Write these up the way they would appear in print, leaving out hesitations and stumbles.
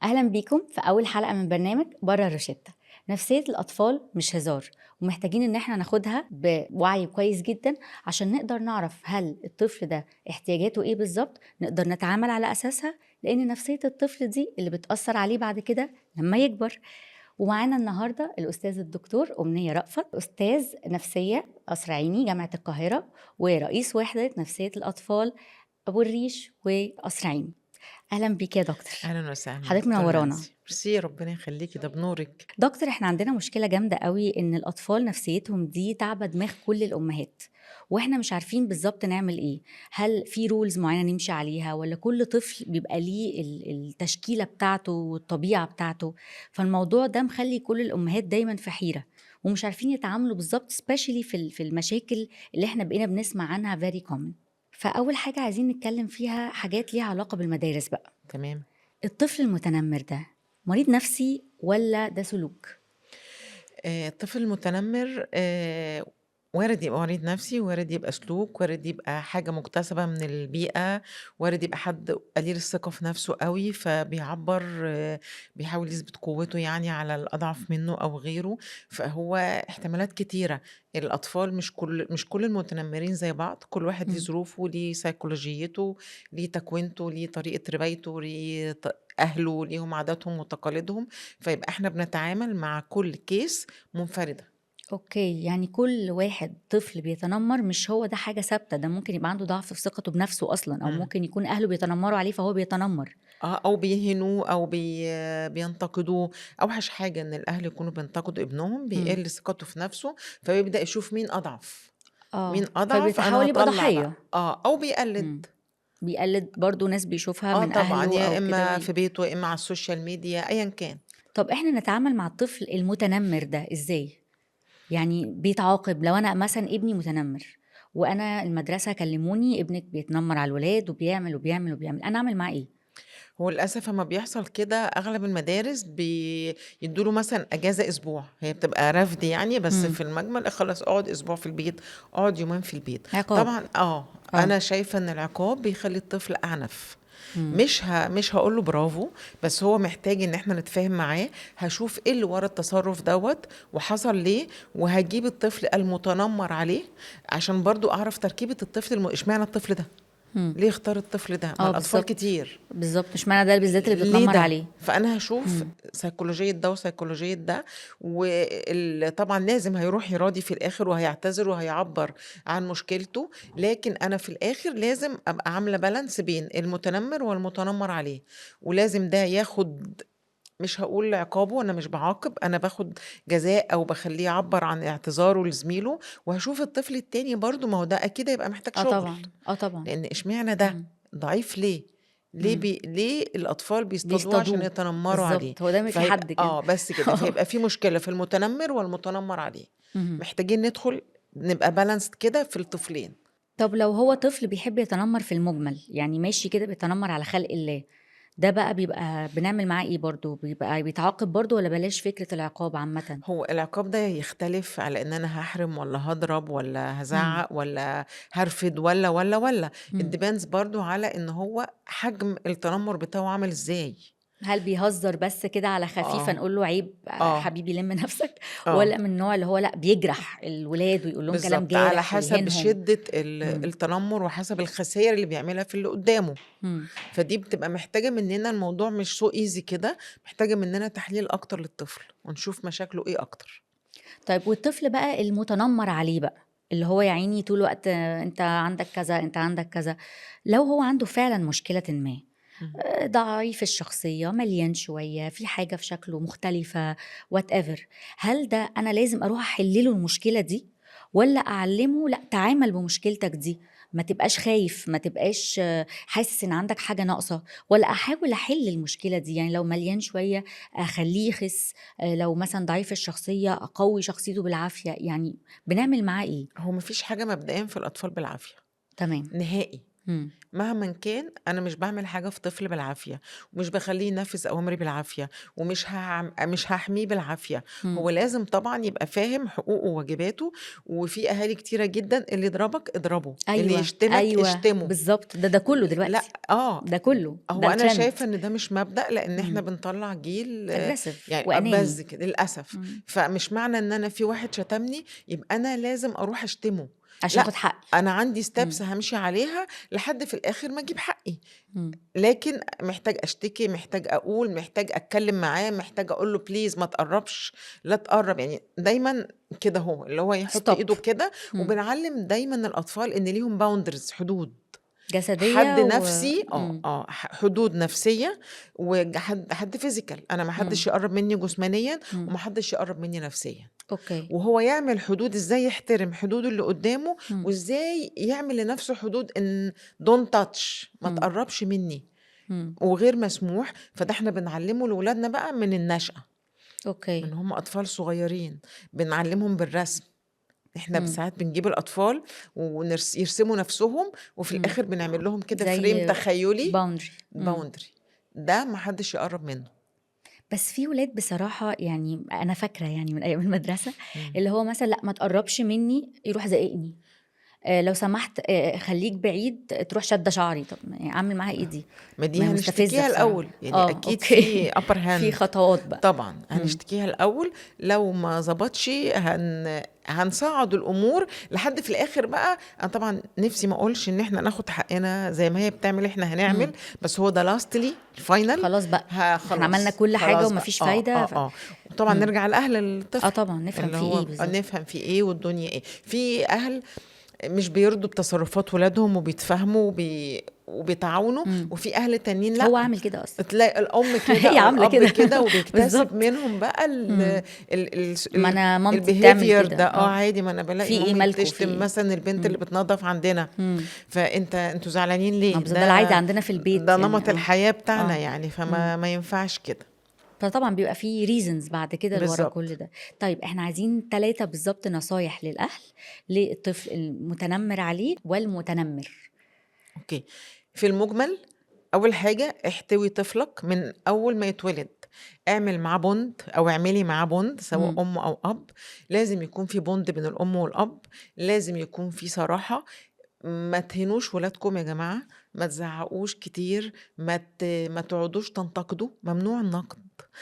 أهلا بيكم في أول حلقة من برنامج بره الروشتة. نفسية الأطفال مش هزار، ومحتاجين إن احنا ناخدها بوعي كويس جدا عشان نقدر نعرف هل الطفل ده احتياجاته إيه بالظبط، نقدر نتعامل على أساسها، لأن نفسية الطفل دي اللي بتأثر عليه بعد كده لما يكبر. ومعانا النهاردة الأستاذ الدكتور أمنية رأفت، أستاذ نفسية قصر عيني جامعة القاهرة، ورئيس وحدة نفسية الأطفال أبو الريش وقصر عيني. أهلا بيك يا دكتور. أهلا وسهلا حضرتك دكتور منورانا. نانسي، ميرسي، ربنا يخليكي، ده بنورك. دكتور، احنا عندنا مشكلة جامدة قوي ان الاطفال نفسيتهم دي تعبة دماغ كل الامهات، واحنا مش عارفين بالظبط نعمل ايه. هل في رولز معينة نمشي عليها، ولا كل طفل بيبقى ليه التشكيلة بتاعته والطبيعة بتاعته؟ فالموضوع ده مخلي كل الامهات دايما في حيرة، ومش عارفين يتعاملوا بالظبط، سبيشالي في المشاكل اللي احنا بقينا بنسمع عنها very common. فاول حاجة عايزين نتكلم فيها حاجات ليها علاقة بالمدارس بقى. تمام. الطفل المتنمر ده مريض نفسي ولا ده سلوك؟ الطفل المتنمر وارد يبقى مريض نفسي، وارد يبقى سلوك، وارد يبقى حاجة مكتسبة من البيئة، وارد يبقى حد قليل الثقة في نفسه قوي فبيعبر، بيحاول يثبت قوته يعني على الأضعف منه أو غيره. فهو احتمالات كتيرة. الأطفال مش كل المتنمرين زي بعض، كل واحد ليه مم. ظروفه، ليه سيكولوجيته، ليه تكوينته، ليه طريقة ربايته، أهله ليهم عاداتهم وتقاليدهم. فيبقى احنا بنتعامل مع كل كيس منفردة. اوكي، يعني كل واحد طفل بيتنمر مش هو ده حاجة ثابتة، ده ممكن يبقى عنده ضعف في ثقته بنفسه أصلا، أو مم. ممكن يكون أهله بيتنمروا عليه فهو بيتنمر. أو بيهنوه أو بينتقدوه. أوحش حاجة إن الأهل يكونوا بينتقدوا ابنهم، مم. بيقل ثقته في نفسه، فبيبدأ يشوف مين أضعف. مين اه، أضعف أنا فبيتحاول يبقى هطلع بقى، ضحية. أو بيقلد. مم. بيقلد برضو ناس بيشوفها من طبعا، أهله يا أو كده إما في بيته يا إما على السوشيال ميديا أيا كان. طب احنا نتعامل مع الطفل المتنمر ده ازاي؟ يعني بيتعاقب لو أنا مثلا ابني متنمر، وأنا المدرسة كلموني ابنك بيتنمر على الولاد وبيعمل وبيعمل وبيعمل، أنا أعمل معاه إيه؟ هو للأسف لما بيحصل كده أغلب المدارس بيدوله مثلا أجازة أسبوع، هي بتبقى رفد يعني، بس مم. في المجمل خلاص اقعد أسبوع في البيت، اقعد يومين في البيت. عقاب. طبعا اه. أنا شايفة إن العقاب بيخلي الطفل أعنف. مم. مش هقول له برافو، بس هو محتاج ان احنا نتفاهم معاه. هشوف ايه اللي ورا التصرف دوت وحصل ليه، وهجيب الطفل المتنمر عليه عشان برضو اعرف تركيبة الطفل اشمعنى الطفل ده، مم. ليه اختار الطفل ده، ما اه، الاطفال بالظبط. كتير. بالظبط، مش معنى ده بالذات اللي ليه بتتنمر ده؟ عليه. فانا هشوف مم. سيكولوجية ده وسيكولوجية ده. وطبعا لازم هيروح يراضي في الاخر وهيعتذر وهيعبر عن مشكلته، لكن انا في الاخر لازم ابقى عاملة بالانس بين المتنمر والمتنمر عليه. ولازم ده ياخد، مش هقول عقابه، انا مش بعاقب، انا باخد جزاء او بخليه يعبر عن اعتذاره لزميله. وهشوف الطفل التاني برضو، ما هو ده اكيد هيبقى محتاج اه شغل. طبعا، اه طبعا. لان اشمعنى ده مم. ضعيف ليه؟ مم. ليه الاطفال بيصطادوه عشان بيصطادوه. يتنمروا عليه؟ بالظبط، هو دايما في فهيبقى حد كده. بس كده، فيبقى في مشكلة في المتنمر والمتنمر عليه. مم. محتاجين ندخل نبقى بالانس كده في الطفلين. طب لو هو طفل بيحب يتنمر في المجمل، يعني ماشي كده بيتنمر على خلق الله، ده بقى بيبقى بنعمل معاه ايه؟ برضو بيبقى بيتعاقب برضو، ولا بلاش فكرة العقاب عامة؟ هو العقاب ده يختلف على ان انا هحرم ولا هضرب ولا مم. هزعق ولا هرفد ولا مم. الديبانز برضو على ان هو حجم التنمر بتاعه عامل ازاي. هل بيهزر بس كده على خفيفة اه نقول له عيب اه حبيبي لم نفسك، اه ولا من النوع اللي هو لا بيجرح الولاد ويقول لهم كلام بالظبط، على جارح حسب ويهينهم؟ شدة مم. التنمر وحسب الخسائر اللي بيعملها في اللي قدامه. مم. فدي بتبقى محتاجة مننا، الموضوع مش سو ايزي كده، محتاجة مننا تحليل اكتر للطفل ونشوف مشاكله ايه اكتر. طيب والطفل بقى المتنمر عليه بقى، اللي هو يا عيني طول الوقت انت عندك كذا، انت عندك كذا، لو هو عنده فعلا مشكلة ما، مم. ضعيف الشخصية، مليان شوية، في حاجة في شكله مختلفة، whatever، هل ده أنا لازم أروح أحلله المشكلة دي، ولا أعلمه لا تعامل بمشكلتك دي، ما تبقاش خايف، ما تبقاش حاسس إن عندك حاجة ناقصة، ولا أحاول أحل المشكلة دي؟ يعني لو مليان شوية أخليه يخس، لو مثلا ضعيف الشخصية أقوي شخصيته بالعافية، يعني بنعمل معاه إيه؟ هو مفيش حاجة مبدئيا في الاطفال بالعافية تمام. نهائي. إمم. مهما كان أنا مش باعمل حاجة في طفل بالعافية، ومش باخلّيه ينفّذ أوامري بالعافية، مش هاحميه بالعافية، إمم. هو لازم طبعًا يبقى فاهم حقوقه وواجباته، وفي أهالي كتيرة جدًا اللي يضربك اضربه، اللي أيوه، يشتمك أيوه، اشتمه. بالضبط، ده كُلّه لأ دلوقتي، ده كُلّه، ده هو أنا الtrend. شايفة إن ده مش مبدأ، لإن إحنا إمم. بنطلّع جيل aggressive يعني وأناني. بس كده للأسف، إمم. فمش معنى إن أنا في واحد شتمني يبقى أنا لازم أروح أشتمه، عشان لأ، آخُد حقي. أنا عندي steps إمم. هامشي عليها لحد في الآخر ما أجيب حقي. إمم. لكن محتاج أشتكي، محتاج أقول، محتاج أتكلّم معاه، محتاج أقول له please ما تقرّبش، لا تقرّب، يعني دايمًا كده أهو، اللي هو يحُط stop. إيده كده، إمم. وبنعلّم دايمًا الأطفال إن ليهم boundaries حدود، حد جسدية نَفْسي إمم. حدود نَفْسية حد physical، أنا ما إمم. حدّش يقرّب منّي جسمانيًا، إمم. وما حدّش يقرّب منّي نفسيًا، أوكي. وهو يعمل حدود إزاي يحترم حدود اللي قُدّامه، إمم. وإزاي يعمل لنَفْسه حدود إن don't touch ما إمم. تقرّبش منّي. إمم. وغير مسموح، فده إحنا بنعلّمه لولادنا بقى من النشأة، من أوكي. هُم أطفال صغيرين، بنعلّمهم بالرسم، إحنا إمم. ساعات بنجيب الأطفال يرسموا نَفْسهم، وفي إمم. الآخر بنعمل لهم كده frame زي تخيُّلي boundary. إمم. boundary، ده ما حدّش يقرّب منّه. بس في ولاد بصراحة يعني أنا فاكرة يعني من أيام المدرسة، إمم. اللي هو مثلًا لأ ما تقرّبش منّي، يروح زاققني، لو سمحت خلّيك بعيد، تروح شادة شعري، طَب يعني أعمل معاها إيه دي؟ ما ما دي هي مستفزة هنشتكيها بصراحة. الأول، يعني أكيد أوكي. في upper في hand. خطوات بقى. طبعًا، إمم. هنشتكيها الأول، لو ما ضبطش هنصعّد الأمور لحد في الآخر بقى. أنا طبعًا نِفْسي ما أقولش إن إحنا ناخد حقنا زي ما هي بتعمل إحنا هنعمل، إمم. بس هو ده lastly final. خلاص بقى، إحنا عملنا خلاص، كل حاجة خلاص وما بقى، فيش فايدة وطبعًا إمم. نرجع لأهل الطفل، طبعًا نفهم اللي في هو إيه بالضبط. نفهم في إيه والدنيا إيه. في أهل مش بيرضوا بتصرفات ولادهم وبيتفاهموا وبيتعاونوا، إمم. وفي أهل تانيين لأ، هو عامل كده أصلًا. تلاقي الأم كده هي أو عاملة الأب كده. كده وبيكتسب بالضبط. منهم بقى إمم. ما ال أنا مامتي بتعمل الbehavior كده، ده عادي، ما أنا بالاقي في إيه مامي مالكم في بتشتم إيه؟ مثلًا البنت اللي إمم. بتنضف عندنا، إمم. أنتم زعلانين ما ليه؟ بالضبط ده العادي ده عندنا في البيت ده يعني نمط الحياة بتاعنا آه. يعني، إمم. ما ينفعش كده. فطبعًا بيبقى في reasons بعد كده لورا كل بالضبط. ده. طيب إحنا عايزين 3 بالضبط نصايح للأهل للطفل المتنمر عليه والمتنمر. أوكي. في المُجمل، أول حاجة احتوي طفلك من أول ما يتولد، اعمل معاه bond أو اعملي معاه bond سواء إمم. أم أو أب، لازم يكون في bond بين الأم والأب، لازم يكون في صراحة، ما تهينوش ولادكم يا جماعة، ما تزعّقوش كتير، ما تقعدوش تنتقدوا، ممنوع النقد،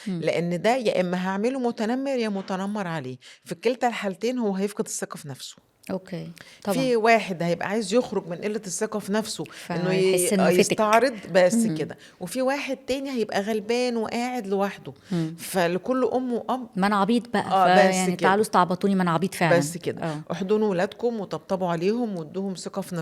إمم. لإن ده يا إما هاعمله متنمر يا متنمر عليه، في كلتا الحالتين هو هيفقد الثقة في نَفْسه. أوكي. طبعًا. في واحد هيبقى عايز يخرج من قلة الثقة في نفسه إنه فيحس إنه فِتِك. يستعرض بس إمم. كده، وفي واحد تاني هيبقى غلبان وقاعد لوحده، إمم. فلكل أم وأب ما أنا عبيط بقى، بس فيعني تعالوا كده، استعبطوني ما أنا عبيط فعلًا. بس كده، آه. احضنوا ولادكم وطبطبوا عليهم وادوهم ثقة في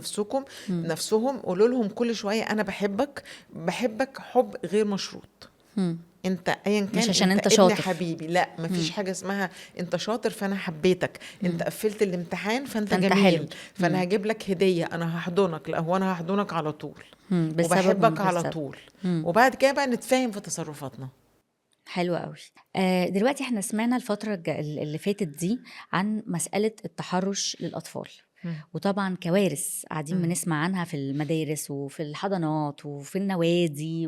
إمم. نفسهم، قولوا لهم كل شوية أنا باحبك، باحبك حب غير مشروط. إمم. أنت أيًا مش كان عشان أنت أنت ابن شاطر. حبيبي، لأ ما فيش إمم. حاجة اسمها أنت شاطر فأنا حبيتك، أنت إمم. قفّلت الامتحان فأنت فأنت حلو. جميل، فأنا إمم. هاجيب لك هدية، أنا هاحضنك، لأ هو أنا هاحضنك على طول، إمم. بسبب ومن وباحبك غير على سبب. طول، إمم. وبعد كده بقى نتفاهم في تصرفاتنا. حلو أوي. دلوقتي إحنا سمعنا الفترة اللي فاتت دي عن مسألة التحرُّش للأطفال، إمم. وطبعًا كوارث قاعدين إمم. بنسمع عنها في المدارس وفي الحضانات وفي النوادي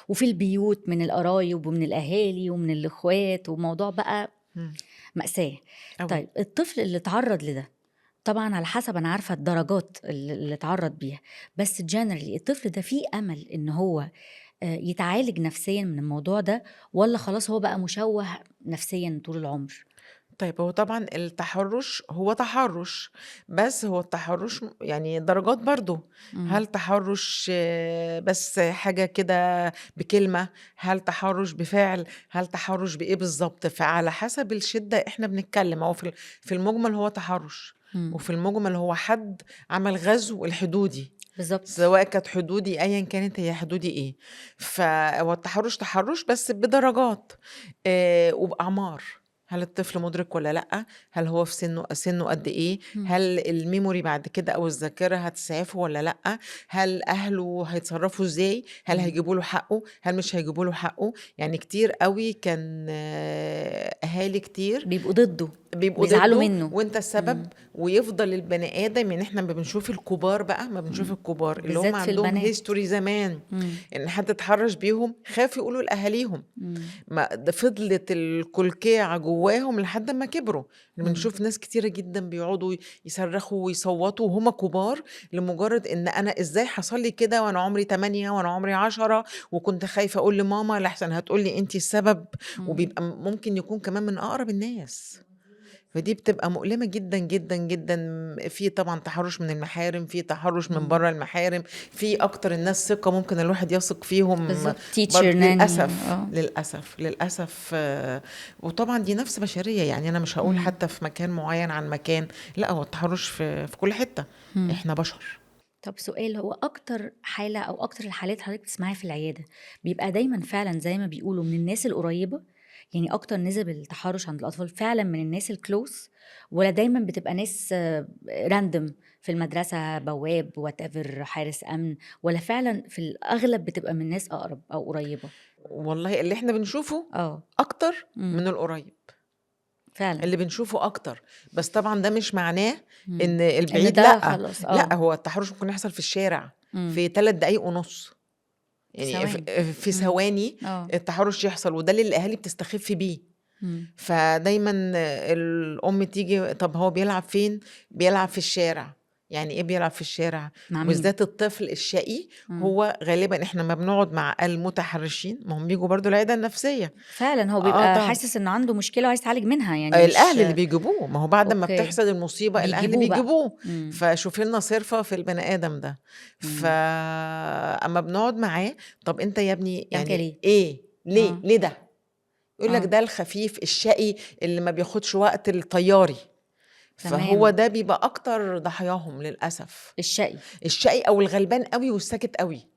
وفي البيوت من القرايب ومن الأهالي ومن الإخوات، وموضوع بقى إمم. مأساة. أوي. طيب الطفل اللي اتعرّض لده، طبعًا على حسب أنا عارفة الدرجات اللي اتعرّض بيها، بس generally الطفل ده فيه أمل إن هو يتعالج نفسيًا من الموضوع ده، والّا خلاص هو بقى مشوّه نفسيًا طول العمر؟ طيب هو طبعًا التحرُّش هو تحرُّش، بس هو التحرُّش يعني درجات برضه، إمم. هل تحرُّش بس حاجة كده بكلمة، هل تحرُّش بفعل، هل تحرُّش بإيه بالضبط، فعلى حسب الشدة إحنا بنتكلّم، هو في المُجمل هو تحرُّش، إمم. وفي المُجمل هو حد عمل غزو الحدودي، بالضبط. سواء كانت حدودي أيًا كانت هي حدودي إيه، فهو التحرُّش تحرُّش بس بدرجات وبأعمار. هل الطفل مُدرك والّا لأ؟ هل هو في سِنّه قد إيه؟ إمم. هل الmemory بعد كده أو الذاكرة هتسعفه والّا لأ؟ هل أهله هيتصرّفوا إزاي؟ هل إمم. هيجيبوا له حقّه؟ هل مش هيجيبوا له حقّه؟ يعني كتير أوي كان أهالي كتير بيبقوا ضده. بيبقوا بيزعلوا ضده منه. وانت السبب. ويفضل البني ادم، يعني احنا ما بنشوف الكبار بقى، ما بنشوف الكبار اللي هم بالذات في عندهم البنات. هيستوري زمان مم. ان حد اتحرش بيهم، خاف يقولوا لاهاليهم. مم. ما ده فضلت الكلكيعة جواهم لحد ما كبروا. مم. بنشوف ناس كتيرة جدا بيقعدوا يصرخوا ويصوتوا وهم كبار، لمجرد ان انا ازاي حصل لي كده وانا عمري 8 وانا عمري 10، وكنت خايفة اقول لماما لحسن هتقول لي انتي السبب. مم. وبيبقى ممكن يكون كمان من اقرب الناس. فدي بتبقى مؤلمة جدا جدا جدا. في طبعا تحرش من المحارم، في تحرش من مم. بره المحارم، في اكتر الناس ثقة ممكن الواحد يثق فيهم. بالظبط، تيتشر، برضه ناني. للأسف للأسف للأسف. وطبعا دي نفس بشرية، يعني أنا مش هقول مم. حتى في مكان معين عن مكان، لا هو التحرش في كل حتة. مم. احنا بشر. طب سؤال، هو اكتر حالة او اكتر الحالات حضرتك بتسمعيها في العيادة بيبقى دايما فعلا زي ما بيقولوا من الناس القريبة؟ يعني اكتر نسب التحرش عند الاطفال فعلا من الناس الكلوز، ولا دايما بتبقى ناس راندم في المدرسة، بواب وات ايفر، حارس امن، ولا فعلا في الاغلب بتبقى من ناس اقرب او قريبة؟ والله اللي احنا بنشوفه اه. أكتر امم. من القريب. فعلا. اللي بنشوفه أكتر، بس طبعا ده مش معناه امم. إن ان البعيد ده لأ. خلاص. لأ، اه. هو التحرش ممكن يحصل في الشارع امم. في 3 دقايق ونص، يعني ثواني. في امم. ثواني اه. التحرش يحصل، وده اللي الأهالي بتستخف بيه. امم. فدايما الأم تيجي، طب هو بيلعب فين؟ بيلعب في الشارع. يعني ايه بيلعب في الشارع؟ مع مين؟ وبالذات الطفل الشقي. امم. هو غالبا احنا ما بنقعد مع المتحرشين، ما هم بيجوا برضو العيادة النفسية. فعلا هو اه بيبقى طبعا. حاسس انه عنده مشكلة وعايز يتعالج منها، يعني مش. الاهل اللي بيجيبوه، ما هو بعد ما اوكي. بتحصل المصيبة الاهل بيجيبوه بقى. بيجيبوه. امم. فشوف لنا صرفة في البني ادم ده. امم. فاما بنقعد معاه، طب انت يا ابني بتعمل كده يعني ليه؟ ايه؟ ليه اه. ليه ده؟ يقول لك اه. ده الخفيف الشقي اللي ما بياخدش وقت الطياري. فهو تمام. ده بيبقى اكتر ضحاياهم للاسف. الشقي. الشقي او الغلبان قوي والساكت قوي.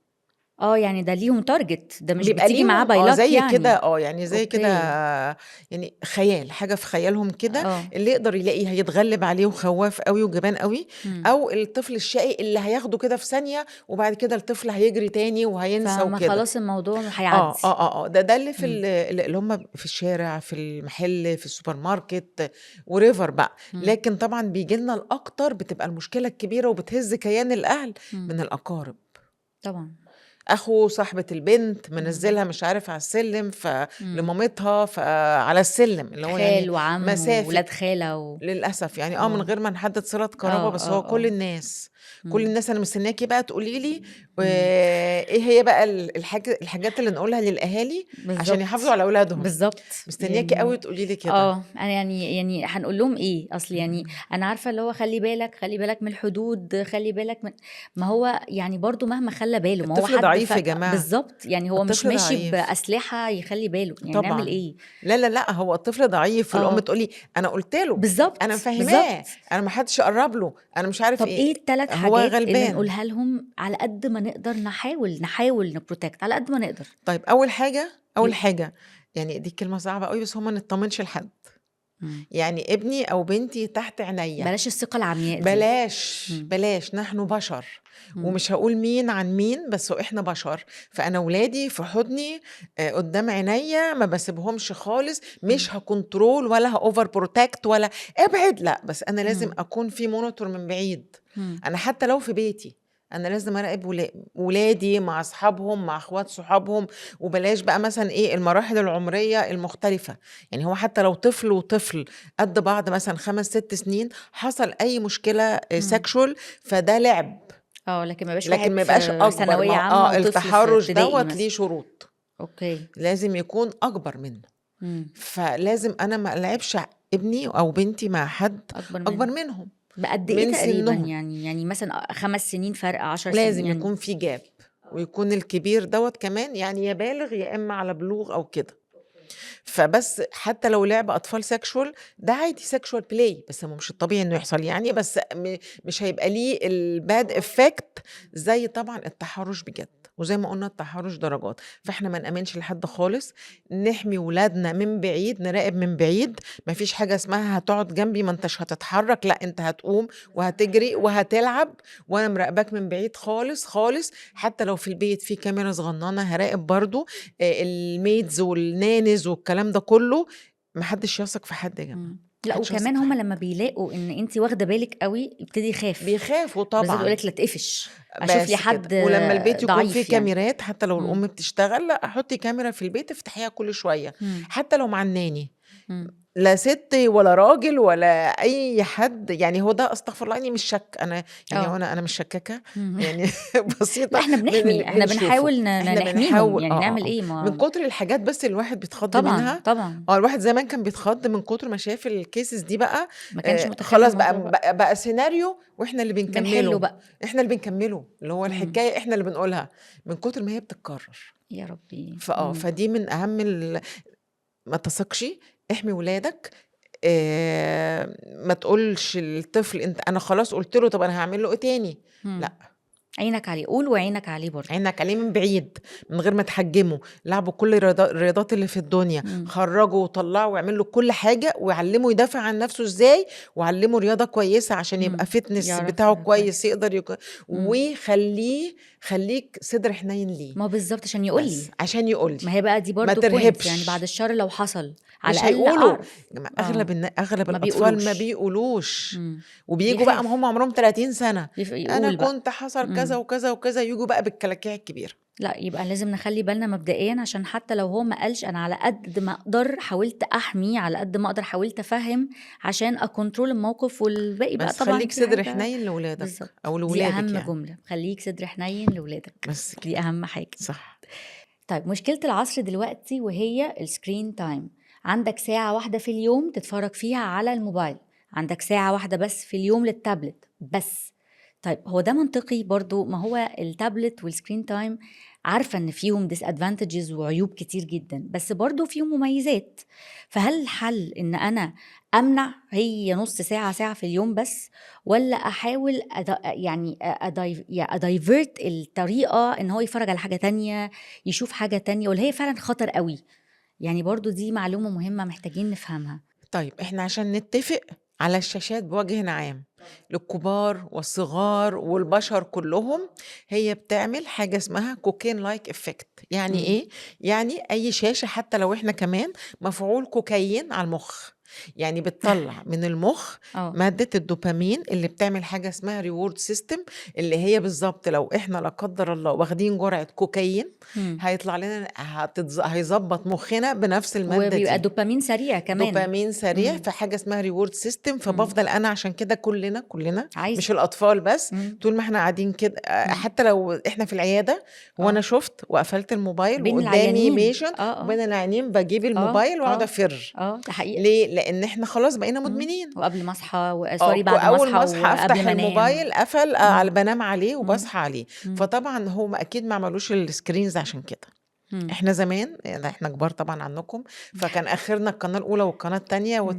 اه، يعني ده ليهم تارجت، ده مش بيبقى بتيجي معاه ليهم باي لاك زي كده، يعني. يعني زي كده. اوكي. يعني خيال، حاجه في خيالهم كده. اه. اللي يقدر يلاقيه هيتغلب عليه وخواف قوي وجبان قوي. امم. او الطفل الشقي اللي هياخده كده في ثانيه، وبعد كده الطفل هيجري تاني وهينسى فما وكده. خلاص الموضوع هيعدي. ده اللي في امم. اللي هم في الشارع، في المحل، في السوبر ماركت، وريفر بقى. امم. لكن طبعا بيجي لنا الاكتر، بتبقى المشكله الكبيره وبتهز كيان الاهل امم. من الاقارب. طبعا. اخو صاحبة البنت امم. منزلها مش عارف على السلم امم. فلمامتها، فعلى السلم اللي هو يعني خال وعم مسافة. وولاد خالة للاسف يعني من اه. غير ما نحدد صلة قرابة، اه. بس اه. هو كل اه. الناس. كل امم. الناس انا مستنياكي بقى تقولي لي امم. ايه هي بقى الحاجات اللي نقولها للاهالي عشان يحافظوا بالظبط. على اولادهم. بالظبط مستنياكي قوي يعني. تقولي لي كده. انا يعني هنقول لهم ايه؟ اصل يعني انا عارفه اللي هو خلي بالك، خلي بالك من الحدود، خلي بالك من. ما هو يعني برضو مهما خلى باله، ما هو الطفل حد ضعيف يا جماعة. بالظبط، يعني هو مش الطفل ماشي ضعيف باسلحه يخلي باله، يعني نعمل طبعا. ايه؟ لا لا لا، هو الطفل ضعيف والام اه. تقولي انا قلت له، انا بالظبط. مفهماه، بالظبط. انا ما حدش يقرب له، انا مش عارف طب ايه. ايه الثلاث هو حاجات اللي غلبان. نقولها لهم على قد ما نقدر، نحاول نبروتكت على قد ما نقدر؟ طيب اول حاجه، اول ي... حاجه، يعني دي كلمه صعبه قوي، بس هو ما نطمنش لحد. مم. يعني ابني او بنتي تحت عينيا. بلاش الثقه العمياء دي. بلاش مم. بلاش، نحن بشر. مم. ومش هقول مين عن مين، بس احنا بشر. فانا ولادي في حضني، قدام عينيا ما بسيبهمش خالص، مم. مش هكنترول ولا هاوفر بروتكت ولا ابعد، لا، بس انا لازم مم. اكون في مونيتور من بعيد. مم. انا حتى لو في بيتي، انا لازم اراقب ولادي مع اصحابهم، مع اخوات صحابهم. وبلاش بقى مثلا ايه المراحل العمريه المختلفه. يعني هو حتى لو طفل وطفل قد بعض، مثلا 5 6 سنين، حصل اي مشكله مم. سexual، فده لعب. لكن ما يبقاش لكن واحد ما يبقاش في اكبر، ثانوية ما عامة وطفل في التحرش ابتدائي دوت مثلا. ليه شروط. اوكي. لازم يكون اكبر منه. مم. فلازم انا ما العبش ابني او بنتي مع حد اكبر اكبر منه. منهم، بقد ايه من تقريبا؟ سنهم. يعني مثلا 5 سنين فرق، 10 سنين لازم يعني. يكون في جاب، ويكون الكبير دوت كمان يعني يا بالغ يا اما على بلوغ او كده. فبس حتى لو لعب اطفال سexual، ده عادي سexual بلاي، بس هو مش الطبيعي انه يحصل يعني، بس مش هيبقى ليه الباد افكت زي طبعا التحرش بجد. وزي ما قلنا التحرش درجات، فاحنا ما نأمنش لحد خالص. نحمي ولادنا من بعيد، نراقب من بعيد. مفيش حاجة اسمها هتقعد جنبي ما انتش هتتحرك، لا انت هتقوم وهتجري وهتلعب، وانا مراقباك من بعيد خالص خالص. حتى لو في البيت في كاميرا صغننة هراقب برضو. الميدز والنانز والكلام ده كله. محدش يثق في حد يا جماعة. مم. لا محدش وكمان هيثق هما فيا. لما بيلاقوا ان انت واخده بالك قوي يبتدي يخاف، بيخافوا بالذات طبعا. يقولك لا تقفش اشوف لي بس كده، حد ولما البيت يكون فيه ضعيف يعني. كاميرات حتى لو مم. الام بتشتغل، لا حطي كاميرا في البيت افتحيها كل شويه، مم. حتى لو مع الناني، مم. لا ست ولا راجل ولا اي حد. يعني هو ده استغفر الله اني مش شك انا، يعني اه. انا مش شكاكه مم. يعني لا بسيطه احنا من اللي بنحمي، احنا بنشوفه. بنحاول احنا نحميهم، بنحاول يعني نعمل ايه من ما. كتر الحاجات بس الواحد بيتخض طبعا منها. طبعا. الواحد زمان كان بيتخض من كتر ما شاف الكيسز دي بقى. ما كانش متخيل خلاص الموضوع بقى, بقى. بقى بقى سيناريو واحنا اللي بنحله بنكمله. بقى. احنا اللي بنكمله اللي هو مم. الحكايه احنا اللي بنقولها من كتر ما هي بتتكرر. يا ربي. فدي من اهم ما تثقش، احمي ولادك. ما تقولش للطفل انت انا خلاص قلت له طب انا هعمل له ايه تاني. مم. لا، عينك عليه، قول وعينك عليه برضو. عينك عليه من بعيد، من غير ما تحجمه. لعبوا كل الرياضات اللي في الدنيا، مم. خرجوا وطلعوا واعملوا له كل حاجه، وعلمه يدافع عن نفسه ازاي، وعلمه رياضه كويسه عشان يبقى فتنس يعرف بتاعه كويس، كويس. يقدر مم. خليك صدر حنين ليه. ما هو بالظبط عشان يقول بس لي. عشان يقول لي ما هي بقى دي ما برضو بوينت، يعني بعد ترهبش. الشر لو حصل على مش الاقل هيقولوا. اعرف. يا جماعة اه. اغلب ما الاطفال ما بيقولوش. بيقولوش. مم. وبييجوا بقى ما بيخاف. هم عمرهم 30 سنة، انا يقول بقى. كنت حصل كذا مم. وكذا وكذا، يجوا بقى بالكلاكيع الكبيرة. لا يبقى لازم نخلي بالنا مبدئيا، عشان حتى لو هو ما قالش انا على قد ما اقدر حاولت احمي، على قد ما اقدر حاولت افهم عشان اكنترول الموقف، والباقي بقى بس طبعا خليك دي صدر حاجة. حنين لولادك بالظبط، او دي لولادك اهم يعني. جملة، خليك صدر حنين لولادك، بس دي كده. اهم حاجة. صح. طيب مشكلة العصر دلوقتي وهي السكرين تايم. عندك ساعة واحدة في اليوم تتفرج فيها على الموبايل، عندك ساعة واحدة بس في اليوم للتابلت بس. طيب هو ده منطقي برضو؟ ما هو التابلت والسكرين تايم عارفة ان فيهم ديس ادفانتجز وعيوب كتير جدا، بس برضو فيهم مميزات. فهل الحل ان انا امنع هي نص ساعة ساعة في اليوم بس، ولا احاول يعني ادايفرت الطريقة ان هو يتفرج على حاجة تانية، يشوف حاجة تانية، ولا هي فعلا خطر قوي؟ يعني برضو دي معلومة مهمة محتاجين نفهمها. طيب احنا عشان نتفق على الشاشات بوجه عام للكبار والصغار والبشر كلهم، هي بتعمل حاجة اسمها كوكين لايك افكت. يعني مم. ايه؟ يعني اي شاشة حتى لو احنا كمان مفعول كوكايين على المخ، يعني بتطلع من المخ اه. مادة الدوبامين اللي بتعمل حاجة اسمها ريورد سيستم، اللي هي بالظبط لو احنا لا قدر الله واخدين جرعة كوكايين، مم. هيطلع لنا هيظبط مخنا بنفس المادة وبيبقى دي. دوبامين سريع كمان. دوبامين سريع مم. في حاجه اسمها ريورد سيستم. مم. فبفضل انا عشان كده كلنا عايزة. مش الاطفال بس، مم. طول ما احنا قاعدين كده، مم. حتى لو احنا في العياده وانا اه. شفت وقفلت الموبايل بين وقدامي العيانين. بيشنت اه. وبين العينين، بجيب اه. الموبايل واقعد اه. افر. اه ده حقيقة. ليه؟ لان احنا خلاص بقينا مم. مدمنين. وقبل ما اصحى سوري، بعد ما اول اصحى ما اصحى وقبل افتح ما انام. الموبايل قفل، على مم. بنام عليه مم. وبصحى عليه. مم. فطبعا هم اكيد ما عملوش السكرينز عشان كده. مم. احنا زمان يعني احنا كبار طبعا عنكم، دي فكان حقيقة. اخرنا القناه الاولى والقناه الثانيه مم.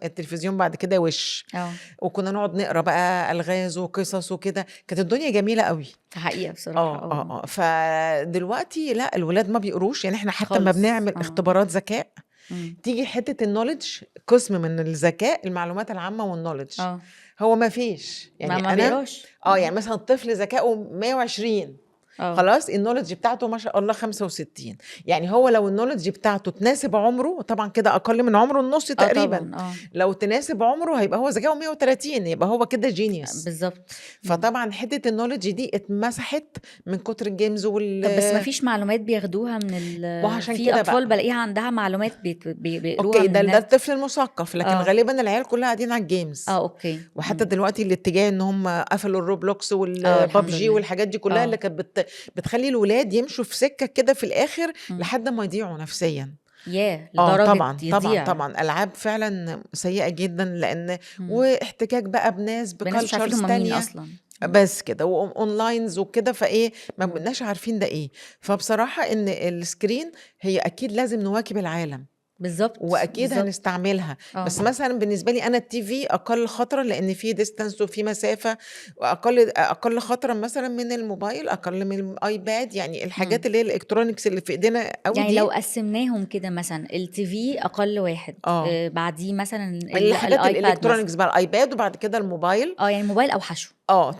التلفزيون بعد كده وش. اه وكنا نقعد نقرا بقى الغاز وقصص وكده، كانت الدنيا جميله قوي. ده حقيقة بصراحة. اه فدلوقتي لا، الولاد ما بيقروش. يعني احنا حتى ما خالص. بنعمل اه. اختبارات ذكاء، مم. تيجي حته النوليدج، قسم من الذكاء المعلومات العامه والنوليدج، اه هو ما فيش. ما يعني ما انا بيقراش. اه. يعني مثلا الطفل ذكائه 120، اه. خلاص النولج بتاعته ما شاء الله 65. يعني هو لو النولج بتاعته تناسب عمره، طبعا كده اقل من عمره النص اه تقريبا، طبعا. اه لو تناسب عمره هيبقى هو ذكائه 130، يبقى هو كده جينيوس. بالظبط. مم. فطبعا حته النولج دي اتمسحت من كتر الجيمز طب بس ما فيش معلومات بياخدوها من ما هو عشان في كده اطفال بقى. بلاقيها عندها معلومات بيقروها اوكي، من ده النت. الطفل المثقف، لكن اه. غالبا العيال كلها قاعدين على الجيمز. اوكي. وحتى دلوقتي الاتجاه ان هم قفلوا الروبلوكس الحمد والبابجي لله. والحاجات دي كلها، اللي اه. كانت بتخلي الولاد يمشوا في سكه كده في الاخر مم. لحد ما يضيعوا نفسيا. ياه لدرجة يضيع. طبعا العاب فعلا سيئه جدا، لان مم. واحتكاك بقى بناس بناس مش عارفين بكالتشرز هم مين تانية. اصلا. مم. بس كده واونلاينز وكده، فايه ما مم. بقناش عارفين ده ايه. فبصراحه ان السكرين هي اكيد لازم نواكب العالم، بالظبط واكيد بالظبط. هنستعملها. اه. بس مثلا بالنسبه لي انا التي في اقل خطرا، لان في ديستانس وفي مسافه، واقل خطرا مثلا من الموبايل، اقل من الايباد. يعني مم. الحاجات اللي هي الالكترونيكس اللي في ايدينا قوي يعني لو دي. قسمناهم كده، مثلا التي في اقل واحد، اه بعديه مثلا الحاجات الايباد مثلا. الالكترونيكس بقى الايباد، وبعد كده الموبايل. يعني الموبايل اوحشه.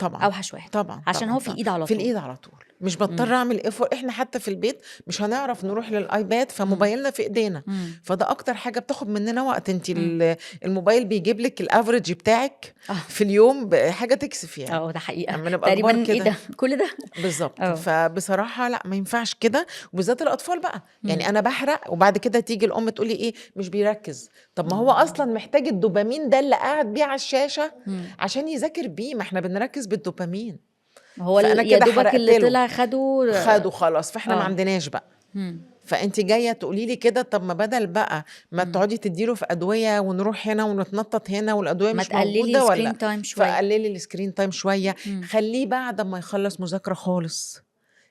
طبعا اوحش واحد. طبعا عشان طبعا هو في طبعا الايد على في طول. الايد على طول. مش باضطر اعمل احنا حتى في البيت مش هنعرف نروح للايباد، فموبايلنا في ايدينا. فده اكتر حاجه بتاخد مننا وقت. انت الموبايل بيجيب لك الافريج بتاعك في اليوم بحاجه تكسف يعني. ده حقيقة اما نبقى كبار تقريبا. ايه كده ده كل ده؟ بالظبط. اه فبصراحه لا، ما ينفعش كده، وبالذات الاطفال بقى. يعني انا بحرق وبعد كده تيجي الام تقولي ايه مش بيركز. طب ما هو اصلا محتاج الدوبامين ده اللي قاعد بيه على الشاشه عشان يذاكر بيه. ما احنا بنركز بالدوبامين. هو فانا يا كده دوبك حرقت اللي له، طلع خده. خده خلاص، فاحنا ما اه عندناش بقى. مم. فانت جايه تقولي لي كده، طب ما بدل بقى ما تقعدي تديله في ادويه ونروح هنا ونتنطط هنا والادويه ما مش تقللي موجوده، ولا السكرين تايم شوية. فقللي السكرين تايم شويه. مم. خليه بعد ما يخلص مذاكره خالص،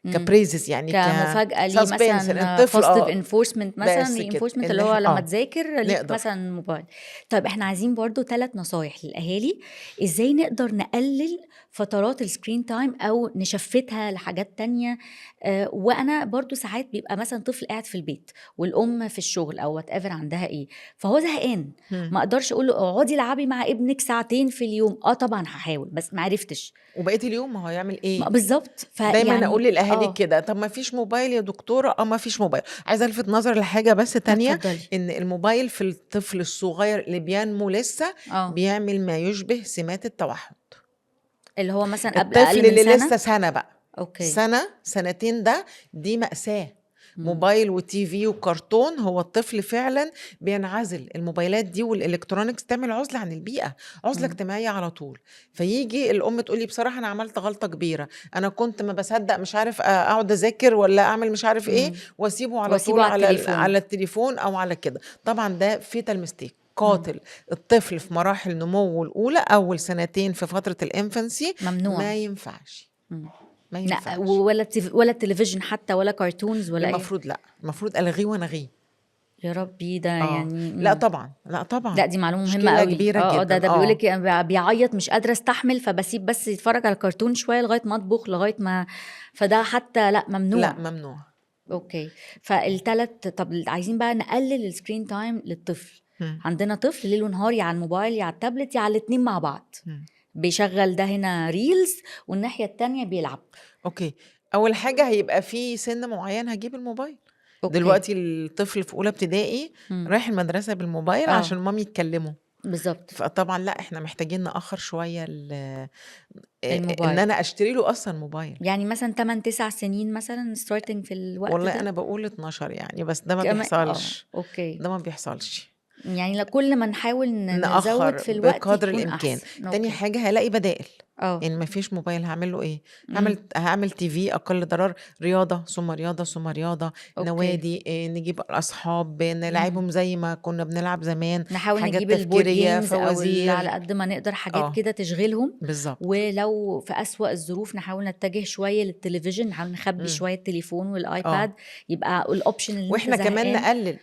مم. كبريزس يعني، كمفاجأة ليه كسسبنس مثلا الطفل. positive enforcement، مثلا بس كده reinforcement ان اللي هو احنا لما تذاكر ليك نقدر. مثلا موبايل. طيب احنا عايزين برضو 3 نصايح للأهالي ازاي نقدر نقلل فترات السكرين تايم او نشفتها لحاجات تانية. وانا برضو ساعات بيبقى مثلا طفل قاعد في البيت والام في الشغل او وات ايفر عندها ايه، فهو زهقان. ما اقدرش اقول له اقعدي العبي مع ابنك ساعتين في اليوم. طبعا هحاول بس ما عرفتش. وبقيت اليوم ما هو يعمل ايه؟ بالظبط دايما اقول فيعني للاهالي كده، طب ما فيش موبايل يا دكتوره؟ ما فيش موبايل. عايزه الفت نظر لحاجه بس تانية، اتفضلي. ان الموبايل في الطفل الصغير اللي بينمو لسه اه بيعمل ما يشبه سمات التوحد. اللي هو مثلا قبل الطفل اقل من اللي سنه. لسه سنه بقى، اوكي. سنه سنتين، دي مأساة. مم. موبايل وتي في وكرتون، هو الطفل فعلا بينعزل. الموبايلات دي والالكترونيكس تعمل عزله عن البيئه، عزله مم. اجتماعيه على طول. فيجي الام تقولي بصراحه انا عملت غلطه كبيره، انا كنت ما بصدق مش عارف اقعد اذاكر ولا اعمل مش عارف ايه، مم. واسيبه على واسيبه طول على على التليفون. على التليفون او على كده. طبعا ده فيتال ميستيك مم. قاتل. الطفل في مراحل نموه الاولى، اول سنتين في فتره الانفانسي، ممنوع. ما ينفعش، مم. ما لا ينفعش. ولا التلفزيون حتى ولا كرتونز ولا اي. المفروض لا، المفروض الغيه ونغيه. يا ربي ده اه يعني. لا مم. طبعا، لا طبعا، لا دي معلومه مهمه مشكلة قوي. كبيرة ده جدا. بيقولك بيعيط مش قادره استحمل فبسيب بس يتفرج على الكرتون شويه لغايه ما اطبخ لغايه ما. فده حتى لا لا ممنوع. ممنوع. اوكي. فالتلات طب عايزين بقى نقلل السكرين تايم للطفل. مم. عندنا طفل ليل ونهار يا على الموبايل يا على التابلت يا على الاتنين مع بعض. مم. بيشغل ده هنا ريلز والناحية التانية بيلعب. اوكي، اول حاجة هيبقى في سن معين هجيب الموبايل. اوكي. دلوقتي الطفل في اولى ابتدائي مم. رايح المدرسة بالموبايل اه عشان مامي يتكلموا. بالظبط. فطبعا لا، احنا محتاجين نأخر شوية ان الموبايل انا اشتري له اصلا موبايل. يعني مثلا 8 9 سنين مثلا ستارتنج في الوقت والله ده. انا بقول 12 يعني، بس ده ما كمان بيحصلش. اوكي. ده ما بيحصلش. يعني كل ما نحاول نزود نأخر في الوقت بقدر يكون الإمكان. احسن. تاني اوكي. حاجة هلاقي بدائل. اه يعني ما فيش موبايل هعمل له ايه؟ مم. هعمل تي في اقل ضرر، رياضة ثم رياضة ثم رياضة، اوكي. نوادي، نجيب الاصحاب مم. نلعبهم زي ما كنا بنلعب زمان، نحاول نجيب حاجات البورد تفكيرية، جيمز او على فوازير. قد ما نقدر حاجات اه كده تشغلهم. بالظبط. ولو في أسوأ الظروف نحاول نتجه شوية للتلفزيون، نحاول نخبي مم. شوية التليفون والايباد. اه يبقى الاوبشن اللي انت واحنا كمان زهقان. نقلل.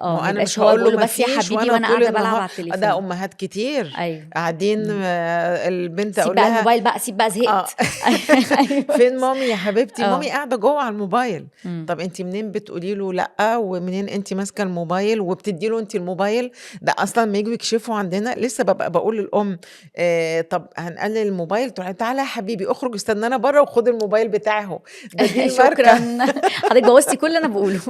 ما هو ما انا يبقاش مش هو هقول له بقوله ما بس يا فيش حبيبي وانا وانا طول قاعدة بلعب النهار. على ده التليفون. امهات كتير ايوه. قاعدين، مم. البنت سيب اقول بقى لها الموبايل بقى، سيب بقى اه زهقت. ايوه. فين مامي يا حبيبتي؟ مامي اه. قاعده جوه على الموبايل. مم. طب انت منين بتقولي له لا، ومنين انت ماسكه الموبايل وبتدي له انت الموبايل؟ ده اصلا ما يجوا يكشفوا عندنا لسه ببقى بقول للام طب هنقلل الموبايل، تقول لي تعالى يا حبيبي اخرج استنانا بره وخد الموبايل بتاعه. ده دي الماركه. شكرا. حضرتك بوظتي كل اللي انا بقوله.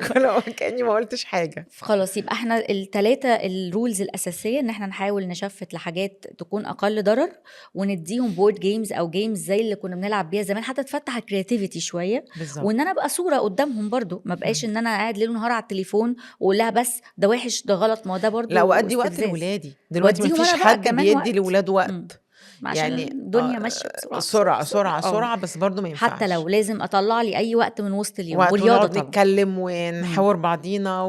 كاني ما قلتش حاجه. خلاص يبقى احنا التلاتة الرولز الأساسية ان احنا نحاول نشفت لحاجات تكون أقل ضرر، ونديهم بورد جيمز أو جيمز زي اللي كنا بنلعب بيها زمان حتى تفتح الكرياتيفيتي شوية. بالظبط. وان انا ابقى صورة قدامهم برضو، ما بقاش ان انا قاعد ليل ونهار على التليفون واقول لها بس ده وحش ده غلط، ما هو ده لا، برضو وادي وقت استفزاز. لولادي. دلوقتي ما واديهم فيش انا بقى حد كمان بيدي وقت. لولاده مم. وقت. عشان يعني الدنيا ماشية بسرعة بسرعة سرعة بسرعة. سرعة سرعة، بس برضو ما حتى لو ينفعش. لازم اطلع لي اي وقت من وسط اليوم وقت ورياضة ونقعد طبعا. نتكلم مم. ونحاور بعضينا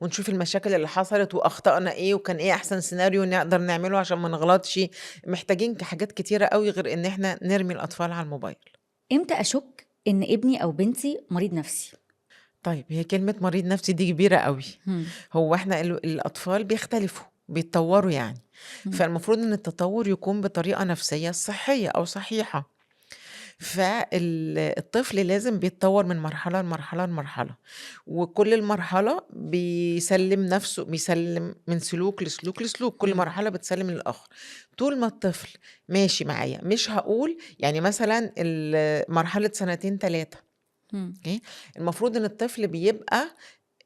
ونشوف المشاكل اللي حصلت واخطائنا ايه، وكان ايه احسن سيناريو نقدر نعمله عشان ما نغلطش. محتاجين حاجات كتيرة قوي غير ان احنا نرمي الاطفال على الموبايل. امتى اشك ان ابني او بنتي مريض نفسي؟ طيب، هي كلمة مريض نفسي دي كبيرة قوي. مم. هو احنا الاطفال بيختلفوا، بيتطوروا يعني. مم. فالمفروض ان التطور يكون بطريقة نفسية صحية او صحيحة. فالطفل لازم بيتطور من مرحلة لمرحلة لمرحلة، وكل المرحلة بيسلم نفسه، بيسلم من سلوك لسلوك لسلوك، كل مم. مرحلة بتسلم للآخر. طول ما الطفل ماشي معايا، مش هقول يعني مثلا مرحلة سنتين 3 أوكي؟ المفروض إن الطفل بيبقى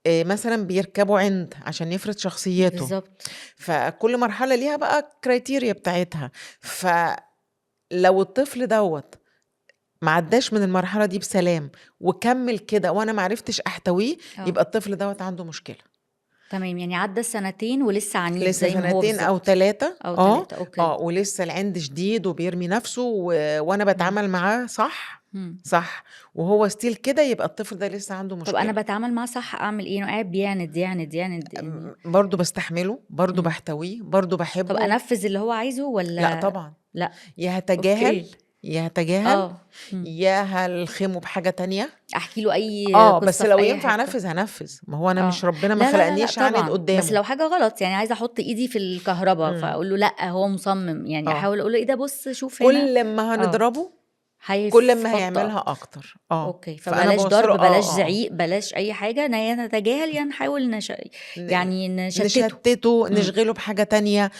مثلًا بيركبوا عِند عشان يفرض شخصيته، بالضبط. فكل مرحلة ليها بقى الcriteria بتاعتها، فلو الطفل دوّة ما عدّاش من المرحلة دي بسلام وكمّل كده وأنا ما عرفتش أحتويه، آه. يبقى الطفل دوّة عنده مشكلة. تمام، يعني عدّى السنتين ولسه عنيد لسه زي ما هو سنتين أو بالضبط. 3 أو 3 أوكي. ولسه العِند شديد وبيرمي نَفْسه وأنا إمم. باتعامل معاه صح، إمم. صح، وهو still كده يبقى الطفل ده لسه عنده طب أنا مشكلة. باتعامل معاه صح أعمل إيه؟ إنه قاعد بيعند، يعند، يعند يعني. برضه باستحمله، برضه إمم. باحتويه، برضه طب باحبه. أنفّذ اللي هو عايزه لأ والّا طبعًا، لأ؟ يا هاتجاهل، أوكي. يا هاتجاهل، آه. إمم. يا هالخمه بحاجة تانية. أحكي له أي بس قصة في لو أي ينفع حتة. أنفّذ هانفّذ، ما هو أنا مش آه. ربنا ما لا، لا، لا، لأ خلقنيش أعند طبعًا، بس قدّامه. لو حاجة غلط، يعني عايزة أحُط إيدي في الكهربا، إمم، فأقول له لأ، هو مصمم، يعني آه، أحاول أقول له إيه ده بُص شوف هنا. كل أمّا آه. هنضربه كل أمّا هيحُط هيعملها أكتر. أكتر، أوكي، فأنا فبلاش باوصّله ضرب، بلاش زعيق، بلاش أي حاجة، يا نتجاهل يا نحاول ن يعني نشتِّته. نشتِّته، إمم. نشغله بحاجة تانية.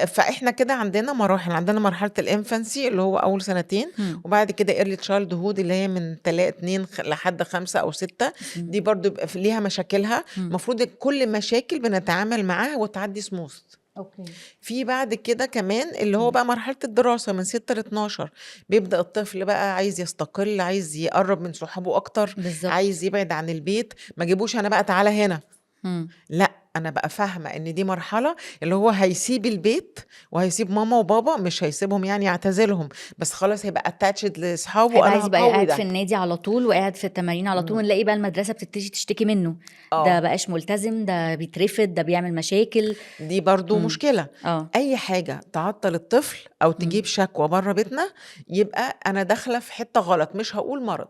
فإحنا كده عندنا مراحل، عندنا مرحلة الinfancy اللي هو أول سنتين، إمم. وبعد كده early childhood اللي هي من 2 لحد 5 أو 6. إمم. دي برضه بيبقى ليها مشاكلها، إمم. المفروض كل مشاكل بنتعامل معاها وتعدّي smooth. أوكي. في بعد كده كمان اللي هو إمم. بقى مرحلة الدراسة من 6 ل12، بيبدأ الطفل بقى عايز يستقل، عايز يقرّب من صحابه أكتر، بالضبط. عايز يبعد عن البيت، ما اجيبوش أنا بقى تعالَ هنا. إمم. لأ، أنا بقى فاهمة إن دي مرحلة اللي هو هيسيب البيت وهيسيب ماما وبابا، مش هيسيبهم يعني يعتزلهم، بس خلاص هيبقى attached لأصحابه، هيبقى أنا عايز يبقى هاقوي قاعد في ده. النادي على طول وقاعد في التمارين على طول، إمم، ونلاقي بقى المدرسة بتبتدي تشتكي منّه، ده آه، بقاش ملتزم، ده بيترفد، ده بيعمل مشاكل. دي برضه إمم. مشكلة. آه. أي حاجة تعطّل الطفل أو إمم. تجيب شكوى برّه بيتنا، يبقى أنا داخلة في حتّة غلط، مش هاقول مرض،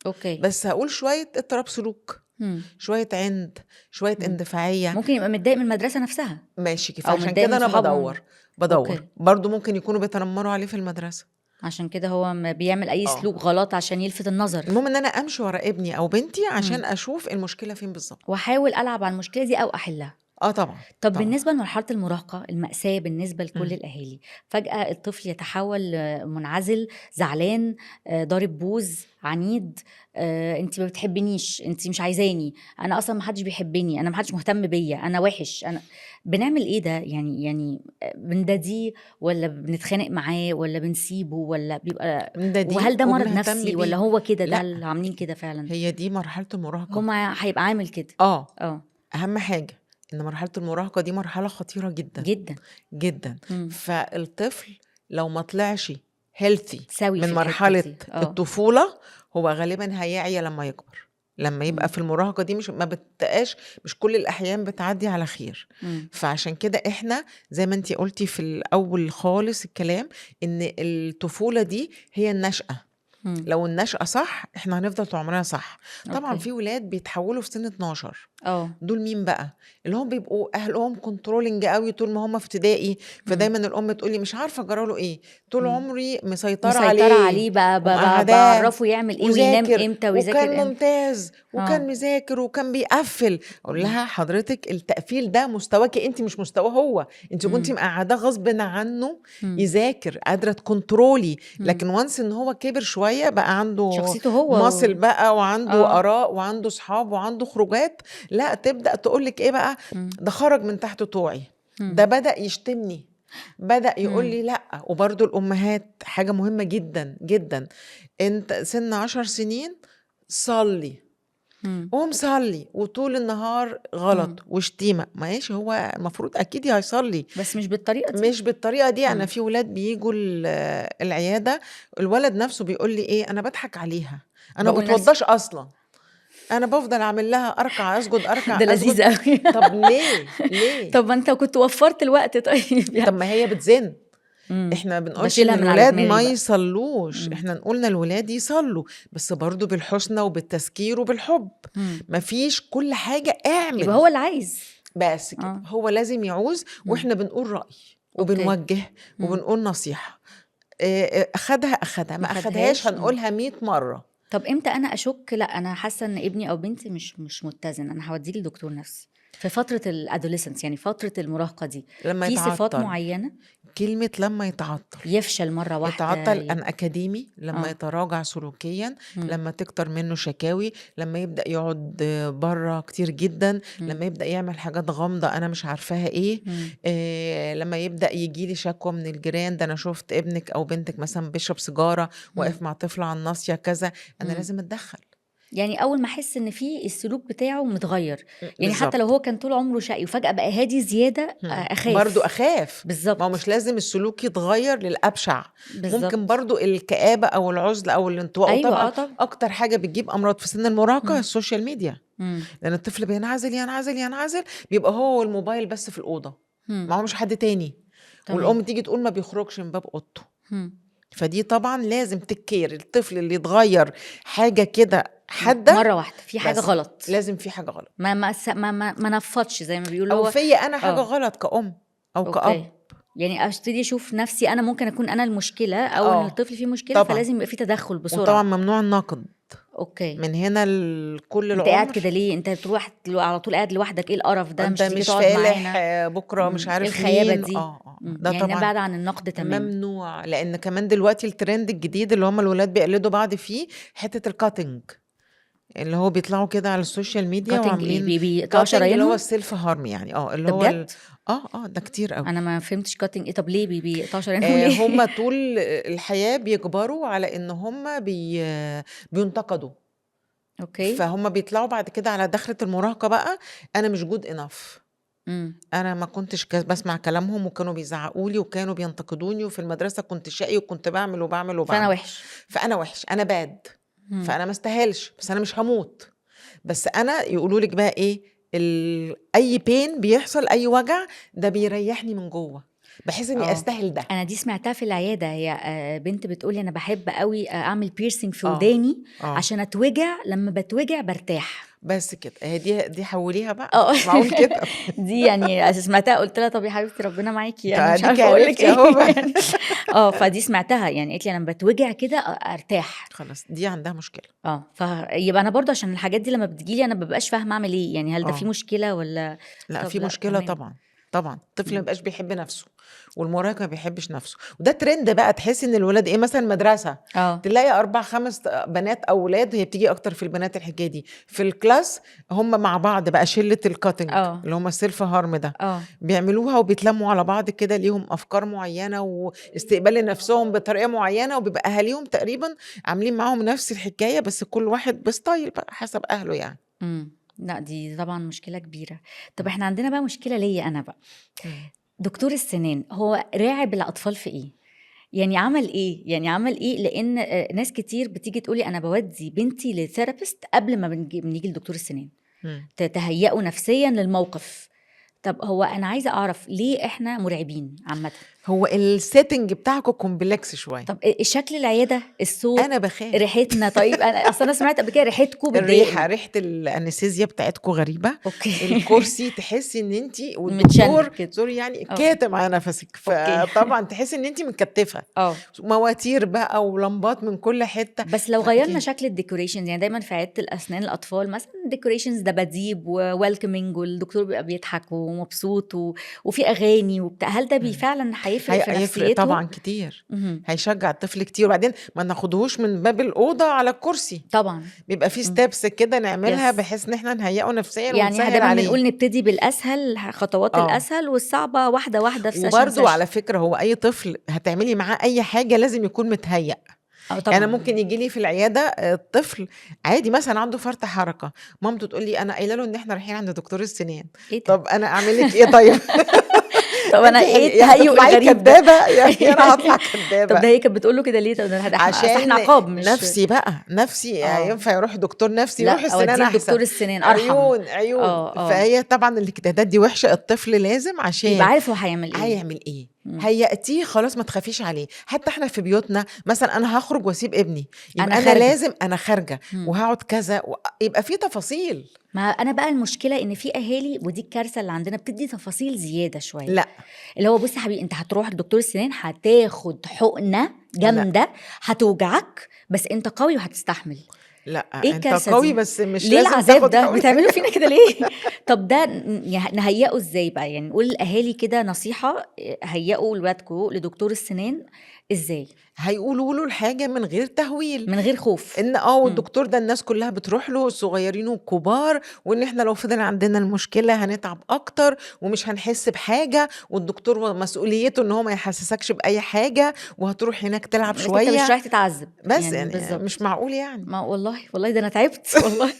أوكي. بس هاقول شوية اضطراب سلوك، إمم. شوية عِند، شوية إمم. اندفاعية. ممكن يبقى متضايق من المدرسة نفسها، ماشي، أو فعشان متضايق كده من أنا صحابهم. بادوّر، أوكي. برضه ممكن يكونوا بيتنمّروا عليه في المدرسة. عشان كده هو بيعمل أي آه. سلوك غلط عشان يلفت النظر. المهم إن أنا أمشي ورا ابني أو بنتي إمم. عشان أشوف المشكلة فين بالضبط. واحاول ألعب على المشكلة دي أو أحلها. طبعًا، طب طبعًا. بالنسبة لمرحلة المراهقة، المأساة بالنسبة لكل إمم. الأهالي، فجأة الطفل يتحول منعزل، زعلان، ضارب بوز، عنيد، أنتِ ما بتحبينيش، أنتِ مش عايزاني، أنا أصلًا ما حدش بيحبني، أنا ما حدش مهتم بيّا، أنا وِحِش، بنعمل إيه ده؟ يعني بنداديه والّا بنتخانق معاه والّا بنسيبه والّا بيبقى، بنداديه وهل ده مرض وبنهتم نفسي والّا بيه. هو كده، ده لأ، اللي عاملين كده فعلًا؟ هي دي مرحلة المراهقة. هيبقى عامل كده. آه، آه. أهم حاجة إن مرحلة المراهقة دي مرحلة خطيرة جدًا، جدًا. جدًا. إمم. فالطفل لو ما طلعش healthy سَوِي في من الحتّة مرحلة دي. الطفولة، هو غالبًا هيعيا لمّا يكبر. لمّا يبقى إمم. في المراهقة دي مش كل الأحيان بتعدّي على خير. إمم. فعشان كده إحنا زي ما أنتِ قُلتِ في الأول خالص الكلام، إن الطفولة دي هي النشأة. إمم. لو النشأة صح، إحنا هنفضل طول عمرنا صح. طبعًا أوكي. في ولاد بيتحوّلوا في سِن 12. آه. دول مين بقى؟ اللي هم بيبقوا أهلهم controlling أوي طول ما هم في ابتدائي، إمم. فدايمًا الأم تقول لي: "مش عارفة جرى له إيه، طول إمم. عمري مسيطرة مسيطرة عليه عليه ومقعّداه باعرّفه يعمل إيه وينام وذاكر إمتى وكان ويذاكر إمتى. ممتاز وكان آه. مذاكر وكان بيقفّل." أقول إمم. لها: "حضرتِك التقفيل ده مستواكِ أنتِ مش مستواه هو، أنتِ كنتِ إمم. مقعّداه غصبٍ عنّه إمم. يذاكر، قادرة تكنترولي." إمم. لكن once إن هو كِبر شوية بقى عنده شخصيته هو muscle بقى وعنده آه. آراء وعنده صحاب وعنده خروجات، لأ تبدأ تقول لِك إيه بقى، إمم. ده خرج من تحت طوعي، ده إمم. بدأ يشتمني، بدأ يقول إمم. لي لأ. وبرضه الأمهات حاجة مهمة جدًا، جدًا، أنت سِن 10 سنين صلّي، إمم. قوم صلّي، وطول النهار إمم. غلط وشتيمة، ماشي هو المفروض أكيد هيصلّي، بس مش بالطريقة دي. مش بالطريقة دي. أنا إمم. في ولاد بييجوا العيادة، الولد نَفْسه بيقول لي إيه، أنا باضحك عليها، أنا ما باقول نفس باتوضّاش أصلًا. أنا بافضل أعمل لها أركع، أسجد، أركع، ده أسجد. لذيذ أوي. طب ليه، ليه؟ طب ما أنت كنت وفّرت الوقت طيب طب يعني. ما هي بتزن. إمم. إحنا ما بنقولش إن باشيلها من على الولاد دماغي ما بقى. يصلّوش، إمم. إحنا قُلنا الولاد يصلّوا، بس برضه بالحُسنى وبالتذكير وبالحُب. إمم. ما فيش كل حاجة يبقى اعمل، هو اللي عايز. بس كده. آه. هو لازم يعوز إمم. وإحنا بنقول رأي أوكي. وبنوجّه إمم. وبنقول نصيحة. أخدها، أخدها، ما ما أخدهاش خدهاش. إمم. هنقولها 100 مرّة. طب إمتى أنا أشُك لأ، أنا حاسة إن ابني أو بنتي مش متّزن، أنا هاوديه لدكتور نفسي؟ في فترة الadolescence يعني فترة المراهقة دي، لمّا في صفات يتعطّل. معيّنة؟ كلمة لما يتعطل. يفشل مرة واحدة يتعطل أن أكاديمي، لما آه. يتراجع سلوكيا، مم. لما تكتر منه شكاوي، لما يبدأ يقعد بره كتير جدا، مم. لما يبدأ يعمل حاجات غامضة أنا مش عارفاها إيه. مم. لما يبدأ يجيلي شكوى من الجيران، ده أنا شفت ابنك أو بنتك مثلا بيشرب سيجارة واقف مع طفل على الناصية كذا، أنا مم. لازم أتدخل. يعني اول ما احس ان في السلوك بتاعه متغير، يعني حتى لو بالظبط. هو كان طول عمره شقي وفجأة بقى هادي زيادة برضو اخاف. أخاف. ما هو بالظبط. مش لازم السلوك يتغير للأبشع، ممكن بالظبط. برضو الكآبة أو العزل أو الانطواء. ايوه وطبعا طبعا. أكتر حاجة بتجيب أمراض في سن المراهقة مم. السوشيال ميديا، مم. لأن الطفل بينعزل ينعزل ينعزل، بيبقى هو والموبايل بس في الأوضة، مم. معه مش حد تاني، تمام. والأم تيجي تقول ما بيخرجش من باب أوضته. مم. فدي طبعا لازم تكير الطفل اللي يتغير حاجة كده حادة، مرة واحدة في حاجة بس غلط، لازم في حاجة غلط، ما نفضش زي ما بيقولوا أو هو. فيا أنا حاجة اه. غلط كأم أو كأب. اوكي. يعني ابتدي اشوف نفسي انا ممكن اكون انا المشكلة او ان اه الطفل فيه مشكلة، طبعا. فلازم يبقى في تدخل وطبعا بسرعة. ممنوع النقد اوكي. من هنا كل انت قاعد العمر. كده ليه؟ انت بتروح على طول قاعد لوحدك، ايه القرف ده؟ انت مش تيجي مش تقعد فالح معانا؟ بكره مش ايه عارف الخيابة مين. دي؟ ده يعني طبعا نبعد عن النقد تماما. ممنوع، لان كمان دلوقتي الترند الجديد اللي هم الولاد بيقلدوا بعض فيه حته الكاتنج، اللي هو بيطلعوا كده على السوشيال ميديا كاتنج ايه؟ وعاملين بيقطعوا كاتنج اللي هو شرايينهم؟ السيلف هارم، يعني اللي ده هو بجد؟ ده كتير قوي. انا ما فهمتش كاتنج ايه. طب ليه بيقطعوا شرايينهم ليه؟ هم طول الحياة بيجبروا على ان هم بينتقدوا، اوكي. فهم بيطلعوا بعد كده على دخلة المراهقة بقى انا مش جود انف، امم. انا ما كنتش بسمع كلامهم وكانوا بيزعقوا لي وكانوا بينتقدوني، وفي المدرسة كنت شقي وكنت بعمل وبعمل فانا وبعمل، وحش. فانا وحش انا باد، امم. فانا ما استاهلش، بس انا مش هموت، بس انا يقولوا لك بقى ايه اي بين بيحصل، اي وجع ده بيريحني من جوه، بحس اني اه. استاهل ده. انا دي سمعتها في العياده، هي بنت بتقولي انا بحب قوي اعمل بيرسينج في اه وداني اه عشان اتوجع، لما بتوجع برتاح. بس كده، هي دي حوليها بقى، اه. معقول كده. دي يعني سمعتها قلت لها طب يا حبيبتي ربنا معاكي، يعني مش اديكي عارفه اقول لك عرفتي ايه. اهو بقى. يعني فدي سمعتها، يعني قالت لي انا بتوجع كده ارتاح. خلاص دي عندها مشكلة. فيبقى انا برضه عشان الحاجات دي لما بتجيلي انا مببقاش فاهمه اعمل ايه، يعني هل ده في اه مشكله ولا؟ لا طب في لا مشكلة تمام. طبعا. طبعا الطفل ما مم. بيبقاش بيحب نفسه، والمراهق ما بيحبش نفسه، وده ترند بقى، تحس ان الولاد ايه، مثلا مدرسة اه. تلاقي 4 5 بنات او ولاد، هي بتيجي اكتر في البنات الحكاية دي في الكلاس، هم مع بعض بقى شلة الكاتنج اه. اللي هم السيلف هارم ده، اه. بيعملوها وبيتلموا على بعض كده، ليهم افكار معينة واستقبال لنفسهم بطريقة معينة، وبيبقى اهاليهم تقريبا عاملين معاهم نفس الحكاية، بس كل واحد بستايل بقى حسب اهله يعني. لا دي طبعا مشكله كبيره. طب احنا عندنا بقى مشكله ليا انا بقى. مم. دكتور السنان هو راعب الاطفال في ايه؟ يعني عمل ايه؟ يعني عمل ايه؟ لان ناس كتير بتيجي تقولي انا بودي بنتي لثيرابيست قبل ما بنيجي لدكتور السنان، مم. تهيئوا نفسيا للموقف. طب هو انا عايزه اعرف ليه احنا مرعبين عامه؟ هو السيتنج بتاعكم كومبلكس شويه. طب شكل العياده، انا الصوت، بخاف. ريحتنا. طيب انا اصلا سمعت قبل كده ريحتكم الريحه، بتضايقني. ريحه الانستيزيا بتاعتكم غريبه. اوكي. الكرسي تحسي ان انت متشنج والدكتور كده. سوري يعني اه. كاتم على نفسك، اوكي. فطبعا تحسي ان انت متكتفه، اه. مواتير بقى ولمبات من كل حته، بس لو غيرنا فانت شكل الديكوريشنز، يعني دايما في عياده الاسنان الاطفال مثلا الديكوريشنز دباديب وويلكمينج والدكتور بيبقى بيضحك ومبسوط وفي اغاني وبتاع، هل ده فعلا هيفرق في هيفرق نفسيتهم؟ طبعا كتير، مهم. هيشجع الطفل كتير. وبعدين ما ناخدهوش من باب الاوضه على الكرسي، طبعا. بيبقى في مم. ستيبس كده نعملها يس. بحيث ان احنا نهيئه نفسيا يعني ونسهل دايما عليه. بنقول نبتدي بالاسهل، خطوات اه الاسهل والصعبه واحده واحده في سيشن وبرضو سيشن. على فكرة هو أي طفل هتعملي معاه أي حاجة لازم يكون متهيأ. اه يعني طبعا. ممكن يجي لي في العيادة الطفل عادي مثلا عنده فرط حركة، مامته تقول لي أنا قايله له إن إحنا رايحين عند دكتور السنان، ايه ده؟ طب أنا أعمل لك إيه طيب؟ طب انا أنت ايه يا التهيؤ هتطلعي الغريب ده؟ كدابة يا أنا هطلع طب كدابة. ده هي كانت بتقول له كده ليه؟ طب ده احنا اصل احنا عشان عقاب مش. نفسي بقى، نفسي اه. ينفع يروح دكتور نفسي، لا يروح السنان اوديه أحسن. لدكتور السنان ارحم. عيون عيون، اه. فهي طبعا الاجتهادات دي وحشة، الطفل لازم يبقى عشان عارف هو هيعمل ايه. هيعمل ايه مم. هيأتيه، خلاص ما تخافيش عليه. حتى احنا في بيوتنا مثلا انا هخرج واسيب ابني، انا يبقى انا خارجه. لازم انا خارجه مم. وهقعد كذا يبقى في تفاصيل. ما انا بقى المشكله ان في اهالي، ودي الكارثه اللي عندنا، بتدي تفاصيل زياده شويه. لا اللي هو بص يا حبيبي انت هتروح لدكتور السنان هتاخد حقنه لا جامده هتوجعك، بس انت قوي وهتستحمل. لأ، إيه أنت الكارثة قوي دي؟ بس مش ليه لازم العذاب تاخد ده؟ حقن. بتعملوا فينا كده ليه؟ طب ده نهيّئه إزاي بقى؟ يعني نقول للأهالي كده نصيحة، هيّئوا ولادكم لدكتور السنان إزاي؟ هيقولوا له الحاجة من غير تهويل. من غير خوف. إن إمم. والدكتور ده الناس كلّها بتروح له، الصغيّرين والكبار، وإن إحنا لو فضل عندنا المشكلة هنتعب أكتر ومش هنحس بحاجة، والدكتور مسؤوليته إن هو ما يحسسكش بأي حاجة، وهتروح هناك تلعب لكن أنت مش شوية. رايح تتعذب، بس يعني يعني مش بالضبط. معقول يعني. ما والله ده أنا تعبت والله.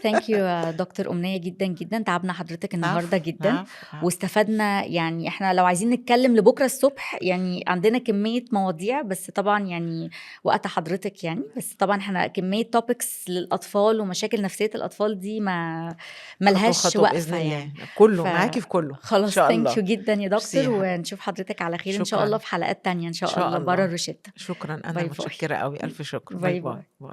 thank you يا دكتور أمنية جدًا، جدًا، تعبنا حضرتك النهارده عفو، جدًا، عفو، عفو. واستفدنا. يعني إحنا لو عايزين نتكلم لبكرة الصبح، يعني عندنا كمية مواضيع، بس طبعًا يعني وقت حضرتك يعني، بس طبعًا إحنا كمية topics للأطفال ومشاكل نفسية الأطفال دي ما خطوة، لهاش خطوة بإذن وقفة يعني. الله. كُلّه، معاكِ في كُلّه. إن فخلاص شاء thank you الله. جدًا يا ميرسي دكتور، يا حبيبتي. ونشوف حضرتك على خير إن شاء شكرًا. الله في حلقات تانية إن إن شاء شاء الله برّه الله. الروشتة. شكرًا، أنا باي باي. متشكرة أوي، ألف شكر. باي، باي باي. باي. باي.